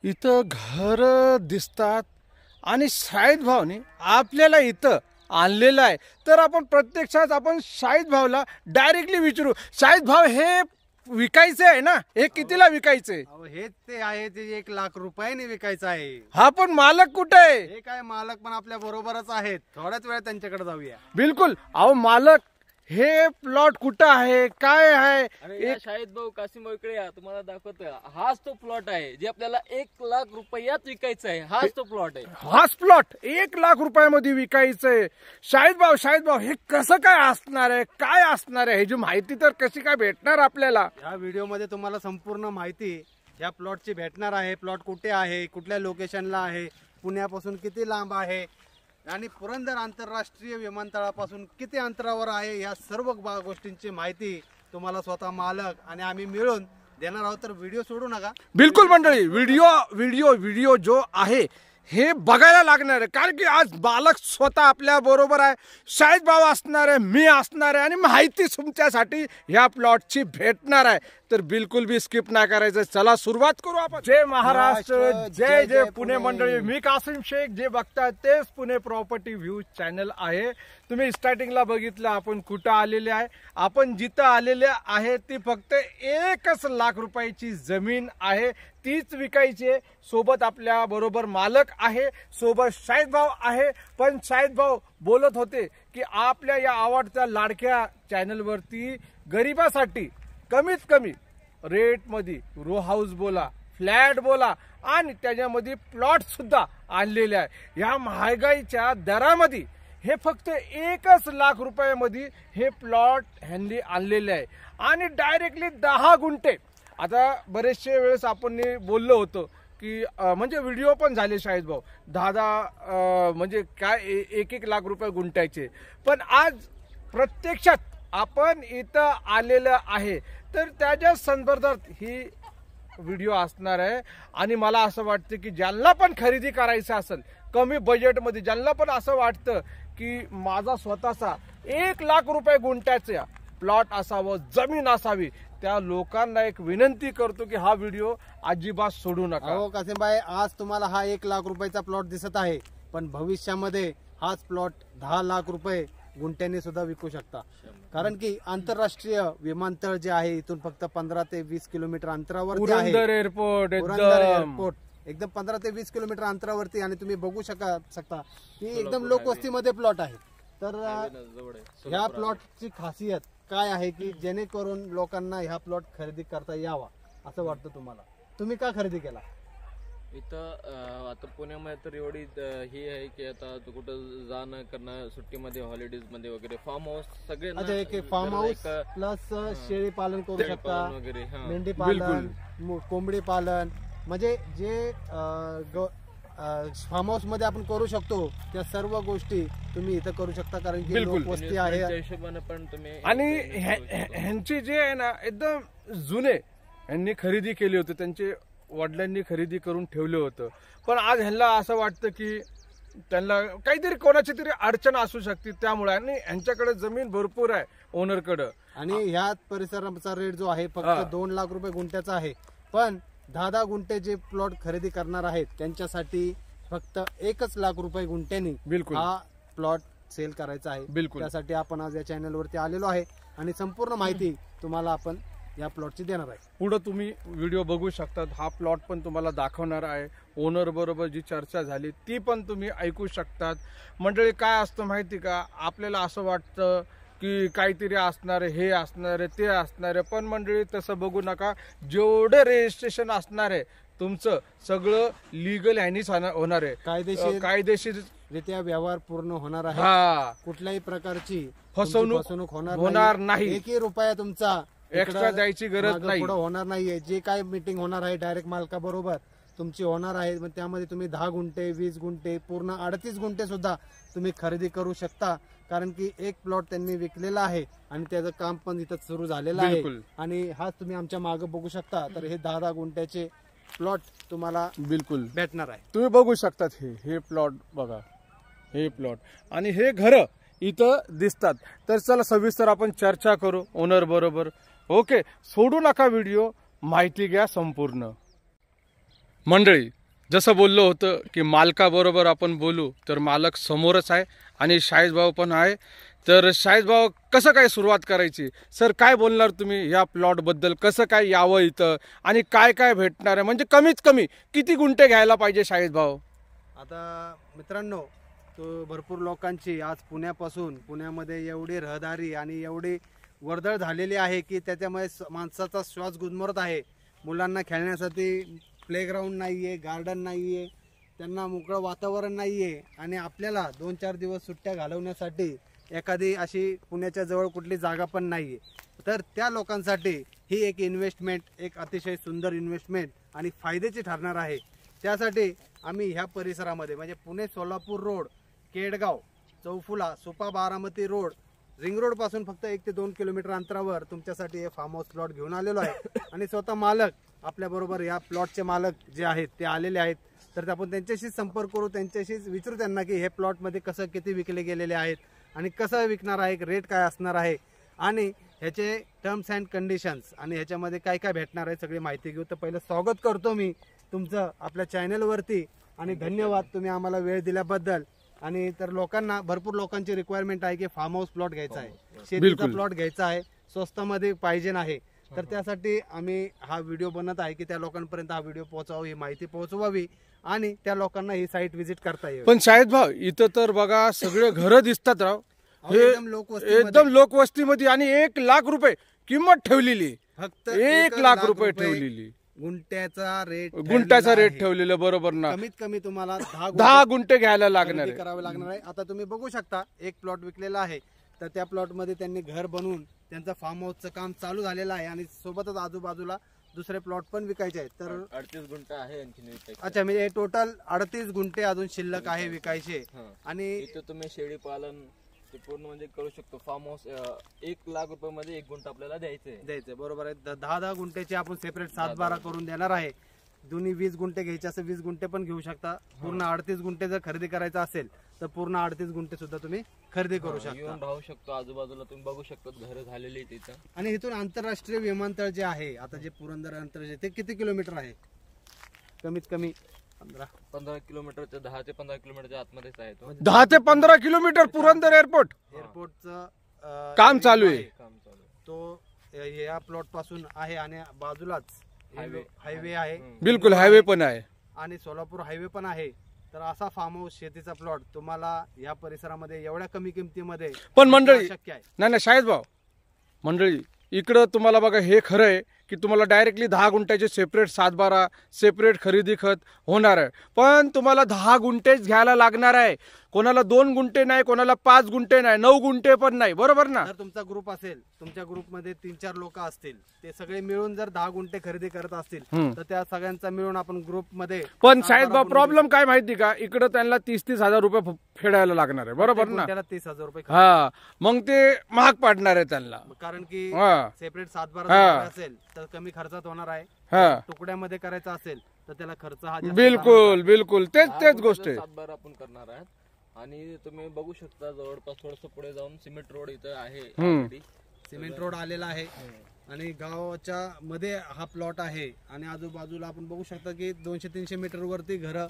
इथं घर दिसतात आणि शाहिद भाऊने आपल्याला इथं आणलेलं आहे. तर आपण प्रत्यक्षात आपण शाहिद भाऊला डायरेक्टली विचारू, शाहिद भाऊ हे विकायचं आहे ना, हे कितीला विकायचंय? हेच ते आहे, ते 1 लाख रुपयाने विकायचं आहे. हा, पण मालक कुठे आहे? हे काय मालक पण आपल्या बरोबरच आहेत. थोड्याच वेळात त्यांच्याकडे जाऊया. बिलकुल. अहो मालक, हे प्लॉट कुठं आहे, काय आहे? अरे शाहिद भाऊ, कासिम भाऊ इकडे या, तुम्हाला दाखवतोय. हाच तो प्लॉट आहे जे आपल्याला 1 लाख रुपयात विकायचा आहे. हाच तो प्लॉट आहे. हाच प्लॉट 1 लाख रुपयामध्ये विकायचंय. शाहिद भाऊ हे कसं काय असणार आहे, काय असणार आहे, ह्याची माहिती तर कशी काय भेटणार आपल्याला? या व्हिडिओ मध्ये तुम्हाला संपूर्ण माहिती या प्लॉटची भेटणार आहे. प्लॉट कुठे आहे, कुठल्या लोकेशनला आहे, पुण्यापासून किती लांब आहे आणि पुरंदर आंतरराष्ट्रीय विमानतळापासून किती अंतरावर आहे, या सर्व गोष्टींची माहिती तुम्हाला स्वतः मालक आणि आम्ही मिळून देणार आहोत. तर व्हिडिओ सोडू नका. बिलकुल मंडळी, व्हिडिओ जो आहे हे बघायला लागणार आहे, कारण की आज मालक स्वतः आपल्या बरोबर आहे. शाहिद भाऊ असणार आहे, मी असणार आहे आणि माहिती तुमच्यासाठी ह्या प्लॉटची भेटणार आहे. तर बिलकुल बी स्किप नाही करायचं. चला सुरुवात करू आपण. जय महाराष्ट्र, जय जय पुणे मंडळी. मी कासिम शेख, जे बघताय तेच पुणे प्रॉपर्टी व्ह्यूज चॅनल आहे. तुम्ही स्टार्टिंगला बघितलं आपण कुठं आलेले आहे. आपण जिथं आलेले आहे ती फक्त 1 लाख रुपयाची जमीन आहे, तीच विकायची आहे. सोबत आपल्या बरोबर मालक आहे, सोबत शाहिद भाऊ आहे. पण शाहिद भाऊ बोलत होते की आपल्या या आवडत्या लाडक्या चॅनलवरती गरिबासाठी कमीत कमी रेट मध्ये रो हाऊस बोला, फ्लॅट बोला आणि त्याच्यामध्ये प्लॉट सुद्धा आणलेले आहे. या महागाईच्या दरामध्ये हे फक्त 1 लाख रुपयामध्ये हे प्लॉट ह्यांनी आणलेले आहे आणि डायरेक्टली 10 गुंठे. आता बरेचशे वेळेस आपण बोललो होतो की म्हणजे व्हिडिओ पण झाले शाहिद भाऊ, 10 म्हणजे काय 1 लाख रुपये गुंठ्याचे. पण आज प्रत्यक्षात आपण इथं आलेलं आहे, तर त्याच्या संदर्भात ही व्हिडिओ असणार आहे. आणि मला असं वाटतं की ज्यांना पण खरेदी करायचं असेल कमी बजेटमध्ये, ज्यांना पण असं वाटतं की माझा स्वतःचा 1 लाख रुपये गुंठ्याचा प्लॉट असावं, जमीन असावी, त्या लोकांना एक विनंती करतो की हा व्हिडिओ अजिबात सोडू नका. हो कासिम भाई, आज तुम्हाला हा 1 लाख रुपयाचा प्लॉट दिसत आहे, पण भविष्यामध्ये हाच प्लॉट 10 लाख रुपये गुंठ्याने सुद्धा विकू शकता. कारण की आंतरराष्ट्रीय विमानतळ जे आहे इथून फक्त 15 ते 20 किलोमीटर अंतरावरती आहे. पुरंदर एअरपोर्ट एकदम 15 ते 20 किलोमीटर अंतरावरती. आणि तुम्ही बघू शकता की एकदम लोकवस्तीमध्ये प्लॉट आहे. तर ह्या प्लॉटची खासियत काय आहे की जेणेकरून लोकांना ह्या प्लॉट खरेदी करता यावा असं वाटतं तुम्हाला? तुम्ही का खरेदी केला इथं? आता पुण्यामध्ये तर एवढी ही आहे की आता कुठं जाणं करणं सुट्टीमध्ये, हॉलिडेज मध्ये वगैरे, फार्म हाऊस सगळे. अच्छा, एक फार्म हाऊस प्लस शेळी पालन करू शकता वगैरे, मेंढी पालन, कोंबडी पालन, म्हणजे जे फार्म हाऊस मध्ये आपण करू शकतो त्या सर्व गोष्टी तुम्ही इथं करू शकता. कारण की लोकवस्ती आहे हिशोबाने पण तुम्ही. आणि ह्यांची जे आहे ना एकदम जुने ह्यांनी खरेदी केली होती, त्यांचे वडिलांनी खरेदी करून ठेवलं होतं. पण आज ह्यांना असं वाटतं की त्यांना काहीतरी कोणाची तरी अडचण असू शकते, त्यामुळे. आणि ह्यांच्याकडे जमीन भरपूर आहे ओनरकडे. आणि ह्या परिसराचा रेट जो आहे फक्त 2 लाख रुपये गुंठ्याचा आहे. पण 10 गुंठे जे प्लॉट खरेदी करणार आहेत त्यांच्यासाठी फक्त 1 लाख रुपये गुंठ्यानी बिलकुल हा प्लॉट सेल करायचा आहे. बिलकुल. त्यासाठी आपण आज या चॅनलवरती आलेलो आहे आणि संपूर्ण माहिती तुम्हाला आपण या प्लॉटची देणार आहे. पुढे तुम्ही व्हिडिओ बघू शकतात. हा प्लॉट पण तुम्हाला दाखवणार आहे. ओनर बरोबर जी चर्चा झाली ती पण तुम्ही ऐकू शकतात. मंडळी, काय असतं माहिती का, आपल्याला असं वाटतं की काहीतरी असणार आहे, हे असणार आहे, ते असणार आहे. पण मंडळी तसं बघू नका. जेवढं रजिस्ट्रेशन असणार आहे तुमचं सगळं लिगल ह्यानीच होणार आहे. कायदेशीर रित्या व्यवहार पूर्ण होणार आहे. कुठल्याही प्रकारची फसवणूक होणार नाही. 1 रुपया तुमचा एक्स्ट्रा द्यायची गरज नाही, होणार नाहीये. जे काय मीटिंग होणार आहे डायरेक्ट मालकाबरोबर तुमची होणार आहे. मग त्यामध्ये तुम्ही 10 गुंठे, 20 गुंठे, पूर्ण 38 गुंठे सुद्धा तुम्ही खरेदी करू शकता. कारण की एक प्लॉट त्यांनी विकलेला आहे आणि त्याचं काम पण इथं सुरू झालेलं आहे. आणि हाच तुम्ही आमच्या मागे बघू शकता. तर हे 10 गुंठ्याचे प्लॉट तुम्हाला बिलकुल भेटणार आहे. तुम्ही बघू शकतात. हे प्लॉट बघा, हे प्लॉट आणि हे घर इथं दिसतात. तर चला सविस्तर आपण चर्चा करू ओनर बरोबर. ओके, सोडू नका व्हिडिओ, माहिती घ्या संपूर्ण. मंडळी, जसं बोललो होतं की मालकाबरोबर आपण बोलू, तर मालक समोरच आहे आणि शाहीद भाऊ पण आहे. तर शाहीद भाऊ, कसं काय सुरुवात करायची सर, काय बोलणार तुम्ही या प्लॉटबद्दल, कसं काय यावं इथं आणि काय काय भेटणार आहे, म्हणजे कमीत कमी किती गुंठे घ्यायला पाहिजे शाहीद भाऊ? आता मित्रांनो, तो भरपूर लोकांची आज पुण्यामध्ये एवढी रहदारी आणि एवढी वर्दळ झालेली आहे की त्याच्यामुळे माणसाचा श्वास गुदमरत आहे. मुलांना खेळण्यासाठी प्लेग्राऊंड नाही आहे, गार्डन नाही आहे, त्यांना मोकळं वातावरण नाही आहे आणि आपल्याला 2-4 दिवस सुट्ट्या घालवण्यासाठी एखादी अशी पुण्याच्या जवळ कुठली जागा पण नाही आहे. तर त्या लोकांसाठी ही एक इन्व्हेस्टमेंट, एक अतिशय सुंदर इन्व्हेस्टमेंट आणि फायद्याची ठरणार आहे. त्यासाठी आम्ही ह्या परिसरामध्ये म्हणजे Pune Solapur road, Kedgaon, Chaufula, Supa Baramati road, ring road पासून फक्त 1 ते 2 किलोमीटर अंतरावर तुमच्यासाठी हे फार्म हाऊस प्लॉट घेऊन आलेलो आहे. आणि स्वतः मालक आपल्याबरोबर, या प्लॉटचे मालक जे आहेत ते आलेले आहेत. तर आपण त्यांच्याशीच संपर्क करू, त्यांच्याशीच विचारू त्यांना की हे प्लॉटमध्ये कसं किती विकले गेलेले आहेत आणि कसं विकणार आहे, रेट काय असणार आहे आणि ह्याचे टर्म्स अँड कंडिशन्स आणि ह्याच्यामध्ये काय काय भेटणार आहे सगळी माहिती घेऊ. तर पहिलं स्वागत करतो मी तुमचं आपल्या चॅनलवरती आणि धन्यवाद तुम्ही आम्हाला वेळ दिल्याबद्दल. आणि तर लोकांना, भरपूर लोकांची रिक्वायरमेंट आहे की फार्म हाऊस प्लॉट घ्यायचा आहे, शेतीचा प्लॉट घ्यायचा आहे, स्वस्तामध्ये पाहिजे आहे. तर त्यासाठी आम्ही हा व्हिडिओ बनत आहे की त्या लोकांपर्यंत हा व्हिडिओ पोहोचावा, ही माहिती पोहोचवावी आणि त्या लोकांना ही साईट व्हिजिट करता येईल. पण शाहीद भाऊ, इथं तर बघा सगळे घर दिसतात राव, हे एकदम लोकवस्तीमध्ये आणि 1 लाख रुपये किंमत ठेवलेली, फक्त 1 लाख रुपये ठेवलेली, गुंठ्याचा रेट ठेवलेला, बरोबर ना? कमीत कमी तुम्हाला 10 गुंठे घ्यायला लागणार आहे, करावे लागणार आहे. आता तुम्ही बघू शकता एक प्लॉट विकलेला आहे, तर त्या प्लॉट मध्ये त्यांनी घर बनवून त्यांचं फार्म हाऊसचं काम चालू झालेलं आहे आणि सोबतच आजूबाजूला दुसरे प्लॉट पण विकायचे आहेत. तर 38 गुंठे आहे आणखी. अच्छा, म्हणजे टोटल 38 गुंठे अजून शिल्लक आहे विकायचे. आणि इथे तुम्ही शेळी पालन ते पूर्ण म्हणजे करू शकतो. फार्म हाऊस 1 लाख रुपये मध्ये 1 गुंठा आपल्याला द्यायचं, बरोबर आहे. 10-10 गुंठ्याचे आपण सेपरेट 7-12 करून देणार आहे. दोन्ही 20 गुंठे घ्यायचे असेल 20 गुंठे पण घेऊ शकता. पूर्ण 38 गुंठे जर खरेदी करायचा असेल तर पूर्ण 38 गुंठे सुद्धा तुम्ही खरेदी करू शकता. येऊन राहू शकतो, आजूबाजूला तुम्ही बघू शकता घरं झालेली तिथं. आणि इथून आंतरराष्ट्रीय विमानतळ जे आहे, आता जे पुरंदर अंतर ते किती किलोमीटर आहे? कमीत कमी 15 किलोमीटरच्या 10 ते 15 किलोमीटरच्या आतमध्येच आहे तो. 10 ते 15 किलोमीटर पुरंदर एअरपोर्टचं काम चालू आहे. तो या प्लॉट पासून आहे आणि बाजूलाच हायवे आहे, बिलकुल हायवे पण आहे आणि सोलापूर हायवे पण आहे. तर असा फार्म हाऊस शेतीचा प्लॉट तुम्हाला या परिसरामध्ये एवढ्या कमी किमतीमध्ये पण मंडळी शक्य आहे. नाही शाहीद भाऊ, मंडळी इकडं तुम्हाला बघा, हे खरं आहे की तुम्हाला डायरेक्टली 10 गुंठ्याचे सेपरेट 7-12 सेपरेट खरेदी खत होणार आहे, पण तुम्हाला 10 गुंठेच घ्यायला लागणार आहे. कोणाला 2 गुंठे नाही, कोणाला 5 गुंठे नाही, 9 गुंठे पण नाही, बरोबर ना? जर तुमचा ग्रुप असेल, तुमच्या ग्रुपमध्ये 3-4 लोक असतील, ते सगळे मिळून जर 10 गुंठे खरेदी करत असतील तर त्या सगळ्यांचा मिळून आपण ग्रुपमध्ये. पण शाहीद भाऊ, प्रॉब्लेम काय माहिती का, इकडे त्यांना 30-30 हजार रुपये फेडायला लागणार आहे, बरोबर ना? त्याला 30,000 रुपये. हा, मग ते महाग पडणार आहे त्यांना, कारण की सेपरेट 7-12 असेल तर कमी खर्चात होणार आहे. तुकड्यामध्ये करायचा असेल तर त्याला खर्च हा बिलकुल तेच गोष्ट आहे. 7-12 आपण करणार आहात. आणि तुम्ही बघू शकता जवळपास थोडस पुढे जाऊन सिमेंट रोड इथं आहे, सिमेंट रोड आलेला आहे आणि गावाच्या मध्ये हा प्लॉट आहे. आणि आजूबाजूला आपण बघू शकता की 200-300 मीटर वरती घरं,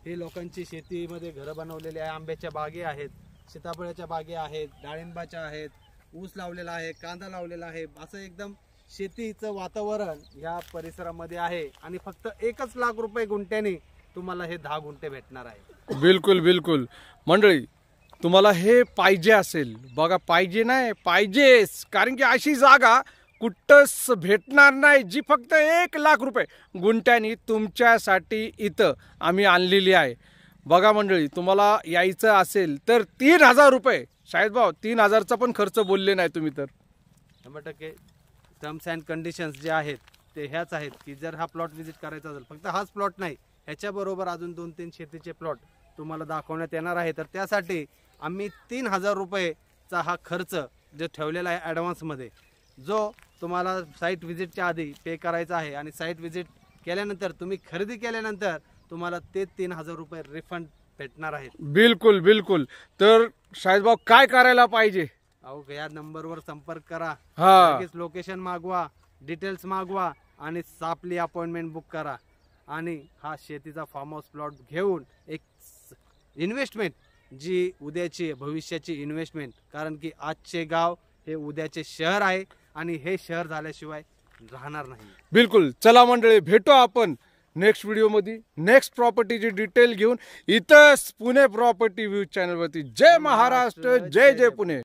हे लोकांची शेतीमध्ये घरं बनवलेली आहे. आंब्याच्या बागे आहेत, सीताफळाच्या बागे आहेत, डाळिंबाच्या आहेत, ऊस लावलेला आहे, कांदा लावलेला आहे. असं एकदम शेतीचं वातावरण या परिसरामध्ये आहे. आणि फक्त 1 लाख रुपये गुंठ्याने तुम्हाला हे 10 गुंठे भेटणार आहे. बिलकुल मंडळी, तुम्हाला हे पाहिजे असेल, बघा पाहिजे नाही पाहिजेच, कारण की अशी जागा कुठंच भेटणार नाही जी फक्त 1 लाख रुपये गुंठ्यानी तुमच्यासाठी इथं आम्ही आणलेली आहे. बघा मंडळी, तुम्हाला यायचं असेल तर 3,000 रुपये, शाहीद भाऊ 3,000चा पण खर्च बोलले नाही तुम्ही, तर 100% टर्म्स अँड कंडिशन्स जे आहेत ते ह्याच आहेत की जर हा प्लॉट व्हिजिट करायचा असेल, फक्त हाच प्लॉट नाही, ह्याच्याबरोबर अजून 2-3 शेतीचे प्लॉट तुम्हाला दाखवण्यात येणार आहे. तर त्यासाठी आम्ही 3,000 रुपयेचा हा खर्च जो ठेवलेला आहे ॲडव्हान्समध्ये, जो तुम्हाला साईट व्हिजिटच्या आधी पे करायचा आहे. आणि साईट व्हिजिट केल्यानंतर, तुम्ही खरेदी केल्यानंतर तुम्हाला ते 3,000 रुपये रिफंड भेटणार आहेत. बिलकुल. तर शाहीद भाऊ काय करायला पाहिजे? अहो, या नंबरवर संपर्क करा, लगेच लोकेशन मागवा, डिटेल्स मागवा आणि आपली अपॉइंटमेंट बुक करा. आणि हा शेतीचा फार्म हाऊस प्लॉट घेऊन एक इन्व्हेस्टमेंट जी उद्याची भविष्याची इन्व्हेस्टमेंट, कारण की आजचे गाव हे उद्याचे शहर आहे आणि हे शहर झाल्याशिवाय राहणार नाही. बिलकुल. चला मंडळी, भेटू आपण नेक्स्ट व्हिडिओमध्ये नेक्स्ट प्रॉपर्टीची डिटेल घेऊन इथंच पुणे प्रॉपर्टी व्ह्यू चॅनलवरती. जय महाराष्ट्र, जय जय पुणे.